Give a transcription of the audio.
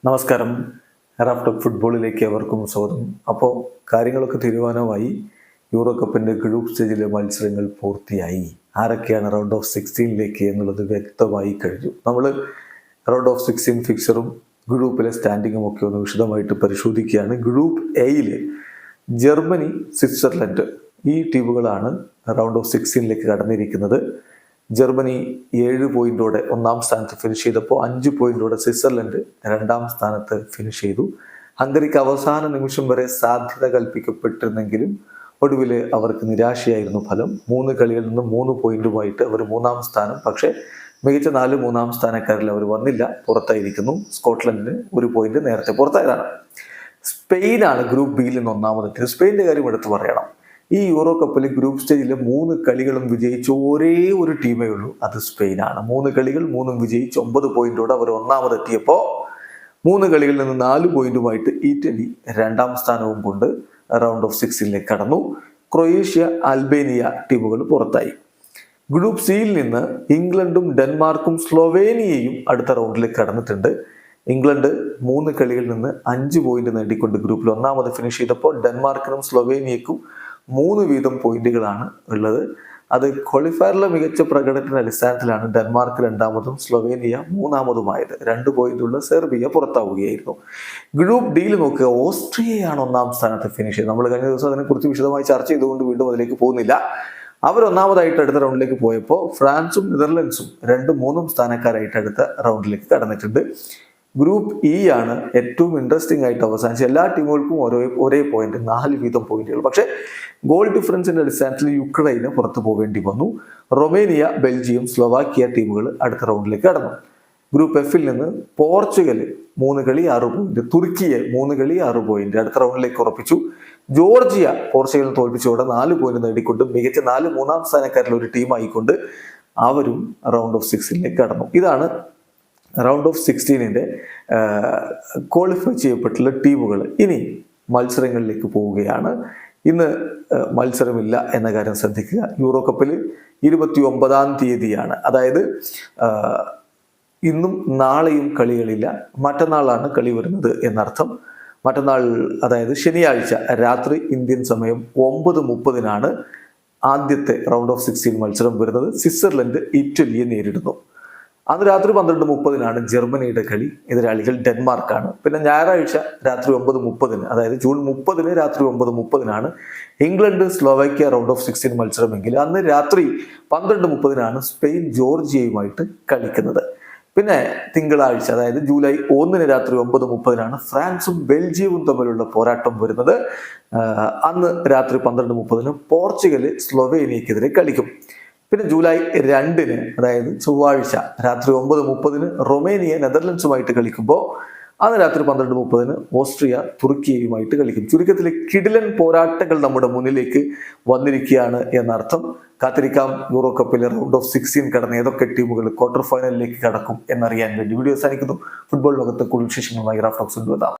നമസ്കാരം. റാഫ്റ്റോക്ക് ഫുട്ബോളിലേക്ക് അവർക്കും സ്വാഗതം. അപ്പോൾ കാര്യങ്ങളൊക്കെ തീരുമാനമായി. യൂറോ കപ്പിൻ്റെ ഗ്രൂപ്പ് സ്റ്റേജിലെ മത്സരങ്ങൾ പൂർത്തിയായി. ആരൊക്കെയാണ് റൗണ്ട് ഓഫ് 16ലേക്ക് എന്നുള്ളത് വ്യക്തമായി കഴിഞ്ഞു. നമ്മൾ റൗണ്ട് ഓഫ് 16 ഫിക്സറും ഗ്രൂപ്പിലെ സ്റ്റാൻഡിങ്ങും ഒക്കെ ഒന്ന് വിശദമായിട്ട് പരിശോധിക്കുകയാണ്. ഗ്രൂപ്പ് എയിൽ ജർമ്മനി, സ്വിറ്റ്സർലൻഡ് ഈ ടീമുകളാണ് റൗണ്ട് ഓഫ് 16ലേക്ക് കടന്നിരിക്കുന്നത്. ജർമ്മനി 7 പോയിന്റോടെ ഒന്നാം സ്ഥാനത്ത് ഫിനിഷ് ചെയ്തപ്പോൾ 5 പോയിന്റോടെ സ്വിറ്റ്സർലൻഡ് രണ്ടാം സ്ഥാനത്ത് ഫിനിഷ് ചെയ്തു. ഹംഗറിക്ക് അവസാന നിമിഷം വരെ സാധ്യത കൽപ്പിക്കപ്പെട്ടിരുന്നെങ്കിലും ഒടുവിൽ അവർക്ക് നിരാശയായിരുന്നു ഫലം. 3 കളികളിൽ നിന്ന് 3 പോയിന്റുമായിട്ട് അവർ മൂന്നാം സ്ഥാനം. പക്ഷേ മികച്ച 4 മൂന്നാം സ്ഥാനക്കാരിൽ അവർ വന്നില്ല, പുറത്തായിരിക്കുന്നു. സ്കോട്ട്ലൻഡിന് 1 പോയിന്റ് നേരത്തെ പുറത്തായതാണ്. സ്പെയിനാണ് ഗ്രൂപ്പ് ബിയിൽ നിന്ന് ഒന്നാമതെത്തിയത്. സ്പെയിൻ്റെ കാര്യം എടുത്തു പറയണം. ഈ യൂറോ കപ്പിൽ ഗ്രൂപ്പ് സ്റ്റേജിലെ 3 കളികളും വിജയിച്ച ഒരേ ഒരു ടീമേ ഉള്ളൂ, അത് സ്പെയിനാണ്. 3 കളികൾ 3 വിജയിച്ച് 9 പോയിന്റോടെ അവർ ഒന്നാമതെത്തിയപ്പോൾ 3 കളികളിൽ നിന്ന് 4 പോയിന്റുമായിട്ട് ഇറ്റലി രണ്ടാം സ്ഥാനവും കൊണ്ട് റൗണ്ട് ഓഫ് 16ലേക്ക് കടന്നു. ക്രൊയേഷ്യ, അൽബേനിയ ടീമുകൾ പുറത്തായി. ഗ്രൂപ്പ് സിയിൽ നിന്ന് ഇംഗ്ലണ്ടും ഡെൻമാർക്കും സ്ലൊവേനിയയും അടുത്ത റൗണ്ടിലേക്ക് കടന്നിട്ടുണ്ട്. ഇംഗ്ലണ്ട് 3 കളികളിൽ നിന്ന് 5 പോയിന്റ് നേടിക്കൊണ്ട് ഗ്രൂപ്പിൽ ഒന്നാമത് ഫിനിഷ് ചെയ്തപ്പോൾ ഡെൻമാർക്കിനും സ്ലൊവേനിയക്കും 3 വീതം പോയിന്റുകളാണ് ഉള്ളത്. അത് ക്വാളിഫയറിലെ മികച്ച പ്രകടനത്തിന്റെ അടിസ്ഥാനത്തിലാണ് ഡെൻമാർക്ക് രണ്ടാമതും സ്ലൊവേനിയ മൂന്നാമതുമായത്. 2 പോയിന്റുള്ള സെർബിയ പുറത്താവുകയായിരുന്നു. ഗ്രൂപ്പ് ഡിയിൽ നോക്കുക, ഓസ്ട്രിയയാണ് ഒന്നാം സ്ഥാനത്ത് ഫിനിഷ് ചെയ്തത്. നമ്മൾ കഴിഞ്ഞ ദിവസം അതിനെക്കുറിച്ച് വിശദമായി ചർച്ച ചെയ്തുകൊണ്ട് വീണ്ടും അതിലേക്ക് പോകുന്നില്ല. അവർ ഒന്നാമതായിട്ട് അടുത്ത റൗണ്ടിലേക്ക് പോയപ്പോൾ ഫ്രാൻസും നെതർലൻഡ്സും 2ഉം 3ഉം സ്ഥാനക്കാരായിട്ട് അടുത്ത റൗണ്ടിലേക്ക് കടന്നിട്ടുണ്ട്. ഗ്രൂപ്പ് ഇ ആണ് ഏറ്റവും ഇൻട്രസ്റ്റിംഗ് ആയിട്ട് അവസാനിച്ച എല്ലാ ടീമുകൾക്കും ഒരേ പോയിന്റ്, 4 വീതം പോയിന്റുകൾ. പക്ഷേ ഗോൾ ഡിഫറൻസിന്റെ അടിസ്ഥാനത്തിൽ യുക്രൈന് പുറത്തു പോവേണ്ടി വന്നു. റൊമേനിയ, ബെൽജിയം, സ്ലൊവാക്യ ടീമുകൾ അടുത്ത റൗണ്ടിലേക്ക് കടന്നു. ഗ്രൂപ്പ് എഫിൽ നിന്ന് പോർച്ചുഗൽ 3 കളി 6 പോയിന്റ്, തുർക്കിയെ 3 കളി 6 പോയിന്റ് അടുത്ത റൗണ്ടിലേക്ക് ഉറപ്പിച്ചു. ജോർജിയ പോർച്ചുഗലിനെ തോൽപ്പിച്ചതോടെ 4 പോയിന്റ് നേടിക്കൊണ്ട് മികച്ച 4 മൂന്നാം സ്ഥാനക്കാരിൽ ഒരു ടീമായിക്കൊണ്ട് അവരും റൗണ്ട് ഓഫ് 16ലേക്ക് കടന്നു. ഇതാണ് റൗണ്ട് ഓഫ് 16ന്റെ ക്വാളിഫൈ ചെയ്യപ്പെട്ടുള്ള ടീമുകൾ. ഇനി മത്സരങ്ങളിലേക്ക് പോവുകയാണ്. ഇന്ന് മത്സരമില്ല എന്ന കാര്യം ശ്രദ്ധിക്കുക. യൂറോ കപ്പിൽ 29-ാം തീയതിയാണ്, അതായത് ഇന്നും നാളെയും കളികളില്ല. മറ്റന്നാളാണ് കളി വരുന്നത് എന്നർത്ഥം. മറ്റന്നാൾ, അതായത് ശനിയാഴ്ച രാത്രി ഇന്ത്യൻ സമയം 9:30 ആദ്യത്തെ റൗണ്ട് ഓഫ് 16 മത്സരം വരുന്നത്. സ്വിറ്റ്സർലൻഡ് ഇറ്റലിയെ നേരിടുന്നു. അന്ന് രാത്രി 12:30 ജർമ്മനിയുടെ കളി. എതിരാളികൾ ഡെൻമാർക്കാണ്. പിന്നെ ഞായറാഴ്ച രാത്രി 9:30, അതായത് ജൂൺ 30 രാത്രി 9:30 ഇംഗ്ലണ്ട് സ്ലോവാക്യ റൗണ്ട് ഓഫ് 16 മത്സരമെങ്കിൽ അന്ന് രാത്രി 12:30 സ്പെയിൻ ജോർജിയയുമായിട്ട് കളിക്കുന്നത്. പിന്നെ തിങ്കളാഴ്ച, അതായത് ജൂലൈ 1 രാത്രി 9:30 ഫ്രാൻസും ബെൽജിയവും തമ്മിലുള്ള പോരാട്ടം വരുന്നത്. അന്ന് രാത്രി 12:30 പോർച്ചുഗൽ സ്ലൊവേനിയക്കെതിരെ കളിക്കും. പിന്നെ ജൂലൈ 2, അതായത് ചൊവ്വാഴ്ച രാത്രി 9:30 റൊമേനിയ നെതർലൻഡ്സുമായിട്ട് കളിക്കുമ്പോൾ അന്ന് രാത്രി 12:30 ഓസ്ട്രിയ തുർക്കിയുമായിട്ട് കളിക്കും. ചുരുക്കത്തിൽ കിടിലൻ പോരാട്ടങ്ങൾ നമ്മുടെ മുന്നിലേക്ക് വന്നിരിക്കുകയാണ് എന്നർത്ഥം. കാത്തിരിക്കാം യൂറോ കപ്പിലെ റൗണ്ട് ഓഫ് 16 കടന്ന് ഏതൊക്കെ ടീമുകൾ ക്വാർട്ടർ ഫൈനലിലേക്ക് കടക്കും എന്നറിയാൻ വേണ്ടി. വീഡിയോ അവസാനിക്കുന്നു. ഫുട്ബോൾ ലോകത്തെ കൂടുതൽ വിശേഷങ്ങളുമായി റാഫ്റ്റോക്സ് കൊണ്ടുവരാം.